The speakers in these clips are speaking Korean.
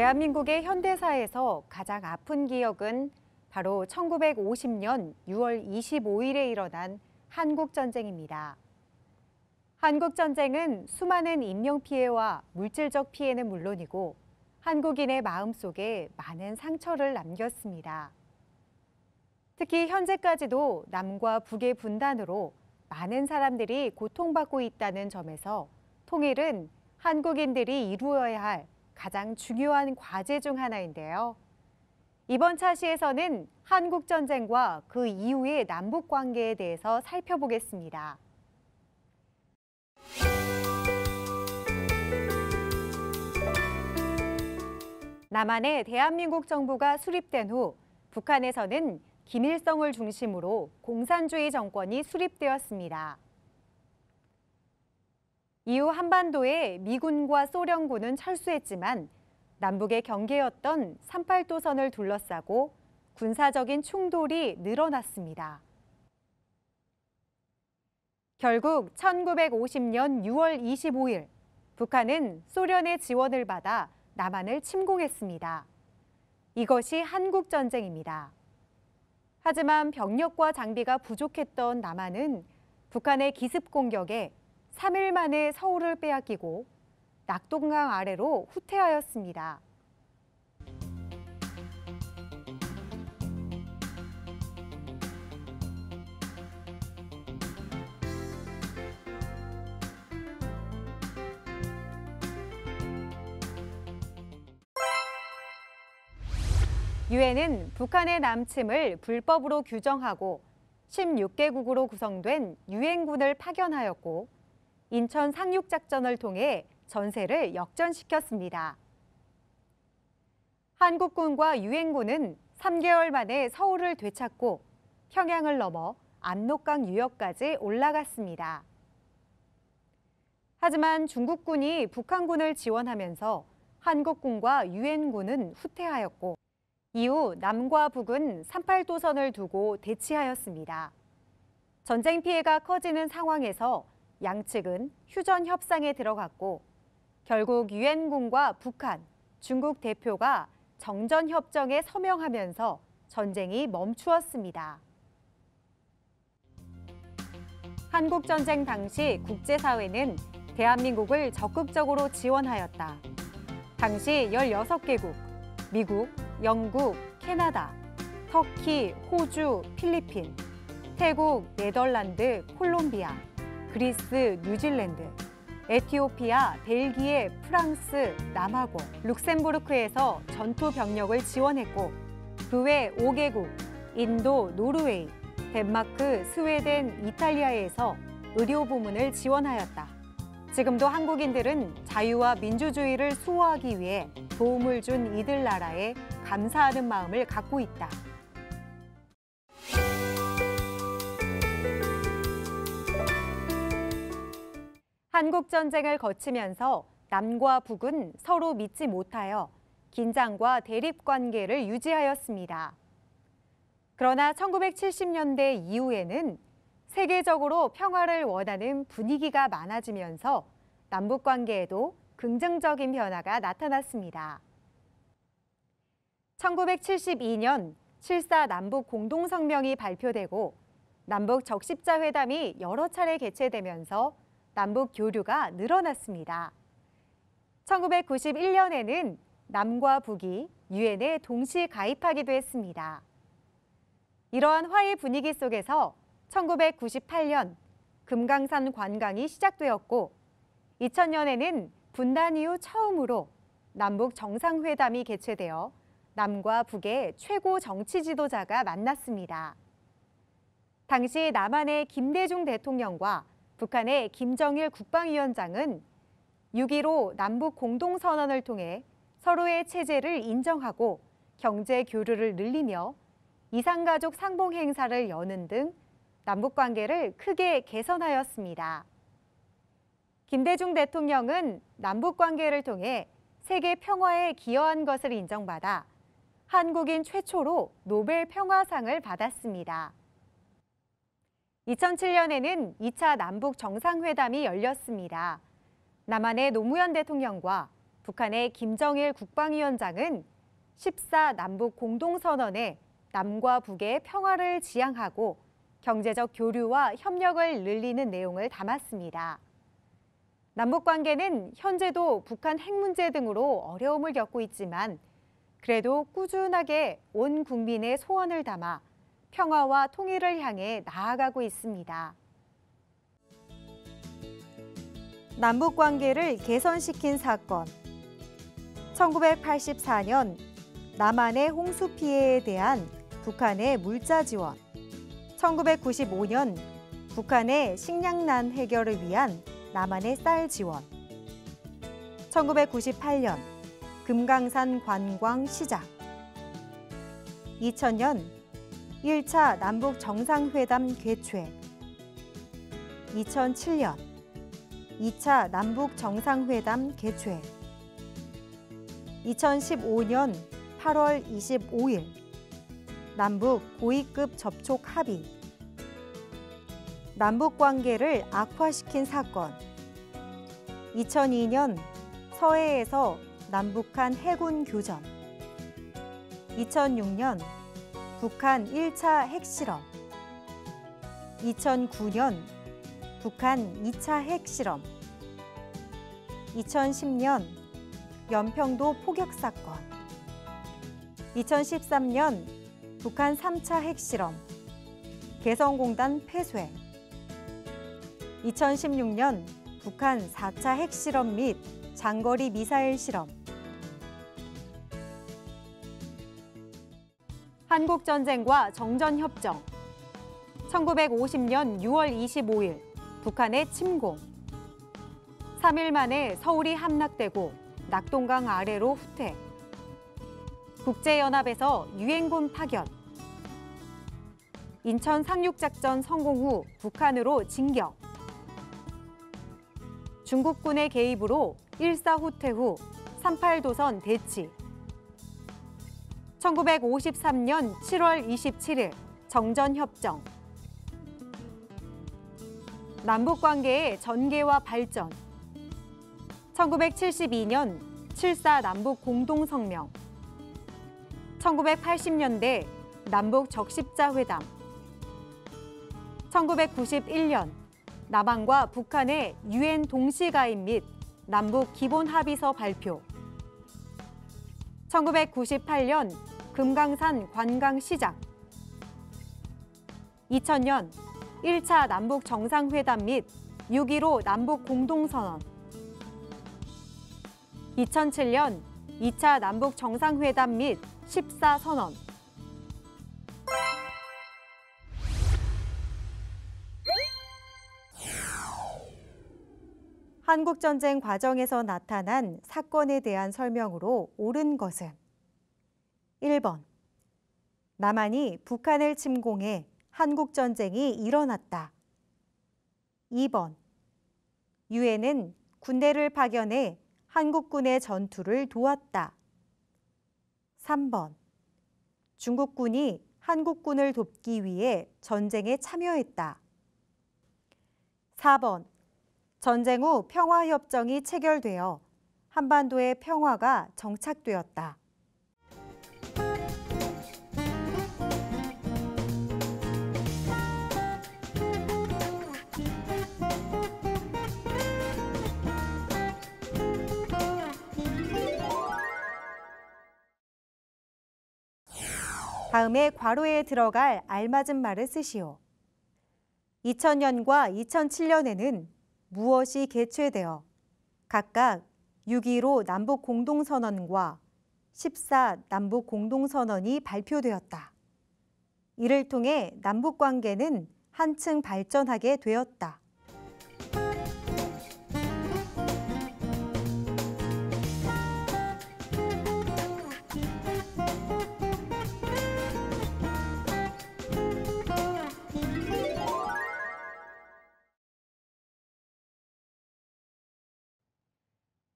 대한민국의 현대사에서 가장 아픈 기억은 바로 1950년 6월 25일에 일어난 한국전쟁입니다. 한국전쟁은 수많은 인명피해와 물질적 피해는 물론이고 한국인의 마음속에 많은 상처를 남겼습니다. 특히 현재까지도 남과 북의 분단으로 많은 사람들이 고통받고 있다는 점에서 통일은 한국인들이 이루어야 할 가장 중요한 과제 중 하나인데요. 이번 차시에서는 한국전쟁과 그 이후의 남북관계에 대해서 살펴보겠습니다. 남한의 대한민국 정부가 수립된 후 북한에서는 김일성을 중심으로 공산주의 정권이 수립되었습니다. 이후 한반도에 미군과 소련군은 철수했지만 남북의 경계였던 38도선을 둘러싸고 군사적인 충돌이 늘어났습니다. 결국 1950년 6월 25일 북한은 소련의 지원을 받아 남한을 침공했습니다. 이것이 한국전쟁입니다. 하지만 병력과 장비가 부족했던 남한은 북한의 기습 공격에 3일 만에 서울을 빼앗기고 낙동강 아래로 후퇴하였습니다. 유엔은 북한의 남침을 불법으로 규정하고 16개국으로 구성된 유엔군을 파견하였고 인천 상륙작전을 통해 전세를 역전시켰습니다. 한국군과 유엔군은 3개월 만에 서울을 되찾고 평양을 넘어 압록강 유역까지 올라갔습니다. 하지만 중국군이 북한군을 지원하면서 한국군과 유엔군은 후퇴하였고 이후 남과 북은 38도선을 두고 대치하였습니다. 전쟁 피해가 커지는 상황에서 양측은 휴전 협상에 들어갔고 결국 유엔군과 북한, 중국 대표가 정전 협정에 서명하면서 전쟁이 멈추었습니다. 한국전쟁 당시 국제사회는 대한민국을 적극적으로 지원하였다. 당시 16개국, 미국, 영국, 캐나다, 터키, 호주, 필리핀, 태국, 네덜란드, 콜롬비아, 그리스, 뉴질랜드, 에티오피아, 벨기에, 프랑스, 남아공, 룩셈부르크에서 전투 병력을 지원했고 그 외 5개국, 인도, 노르웨이, 덴마크, 스웨덴, 이탈리아에서 의료 부문을 지원하였다. 지금도 한국인들은 자유와 민주주의를 수호하기 위해 도움을 준 이들 나라에 감사하는 마음을 갖고 있다. 한국전쟁을 거치면서 남과 북은 서로 믿지 못하여 긴장과 대립관계를 유지하였습니다. 그러나 1970년대 이후에는 세계적으로 평화를 원하는 분위기가 많아지면서 남북관계에도 긍정적인 변화가 나타났습니다. 1972년 7.4 남북 공동성명이 발표되고 남북 적십자 회담이 여러 차례 개최되면서 남북 교류가 늘어났습니다. 1991년에는 남과 북이 유엔에 동시 가입하기도 했습니다. 이러한 화해 분위기 속에서 1998년 금강산 관광이 시작되었고 2000년에는 분단 이후 처음으로 남북 정상회담이 개최되어 남과 북의 최고 정치 지도자가 만났습니다. 당시 남한의 김대중 대통령과 북한의 김정일 국방위원장은 6.15 남북 공동선언을 통해 서로의 체제를 인정하고 경제 교류를 늘리며 이산가족 상봉 행사를 여는 등 남북관계를 크게 개선하였습니다. 김대중 대통령은 남북관계를 통해 세계 평화에 기여한 것을 인정받아 한국인 최초로 노벨 평화상을 받았습니다. 2007년에는 2차 남북 정상회담이 열렸습니다. 남한의 노무현 대통령과 북한의 김정일 국방위원장은 14 남북 공동선언에 남과 북의 평화를 지향하고 경제적 교류와 협력을 늘리는 내용을 담았습니다. 남북관계는 현재도 북한 핵 문제 등으로 어려움을 겪고 있지만 그래도 꾸준하게 온 국민의 소원을 담아 평화와 통일을 향해 나아가고 있습니다. 남북관계를 개선시킨 사건. 1984년 남한의 홍수 피해에 대한 북한의 물자 지원. 1995년 북한의 식량난 해결을 위한 남한의 쌀 지원. 1998년 금강산 관광 시작. 2000년 1차 남북 정상회담 개최. 2007년 2차 남북 정상회담 개최. 2015년 8월 25일 남북 고위급 접촉 합의. 남북 관계를 악화시킨 사건. 2002년 서해에서 남북한 해군 교전. 2006년 북한 1차 핵실험. 2009년 북한 2차 핵실험. 2010년 연평도 포격 사건. 2013년 북한 3차 핵실험. 개성공단 폐쇄. 2016년 북한 4차 핵실험 및 장거리 미사일 실험. 한국전쟁과 정전협정. 1950년 6월 25일 북한의 침공. 3일 만에 서울이 함락되고 낙동강 아래로 후퇴. 국제연합에서 유엔군 파견. 인천 상륙작전 성공 후 북한으로 진격. 중국군의 개입으로 1사 후퇴 후 38도선 대치. 1953년 7월 27일 정전협정. 남북관계의 전개와 발전. 1972년 7.4 남북 공동성명. 1980년대 남북 적십자 회담. 1991년 남한과 북한의 유엔 동시 가입 및 남북 기본 합의서 발표. 1998년 금강산 관광 시작. 2000년 1차 남북 정상회담 및 6.15 남북 공동선언. 2007년 2차 남북 정상회담 및 14 선언. 한국전쟁 과정에서 나타난 사건에 대한 설명으로 옳은 것은 1번. 남한이 북한을 침공해 한국전쟁이 일어났다. 2번. 유엔은 군대를 파견해 한국군의 전투를 도왔다. 3번. 중국군이 한국군을 돕기 위해 전쟁에 참여했다. 4번. 전쟁 후 평화협정이 체결되어 한반도의 평화가 정착되었다. 다음에 괄호에 들어갈 알맞은 말을 쓰시오. 2000년과 2007년에는 무엇이 개최되어 각각 6.15 남북 공동선언과 14 남북 공동선언이 발표되었다. 이를 통해 남북 관계는 한층 발전하게 되었다.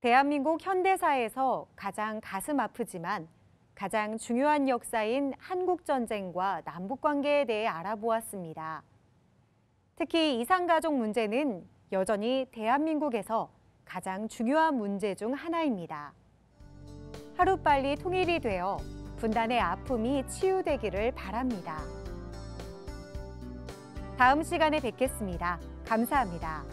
대한민국 현대사에서 가장 가슴 아프지만 가장 중요한 역사인 한국전쟁과 남북관계에 대해 알아보았습니다. 특히 이산가족 문제는 여전히 대한민국에서 가장 중요한 문제 중 하나입니다. 하루빨리 통일이 되어 분단의 아픔이 치유되기를 바랍니다. 다음 시간에 뵙겠습니다. 감사합니다.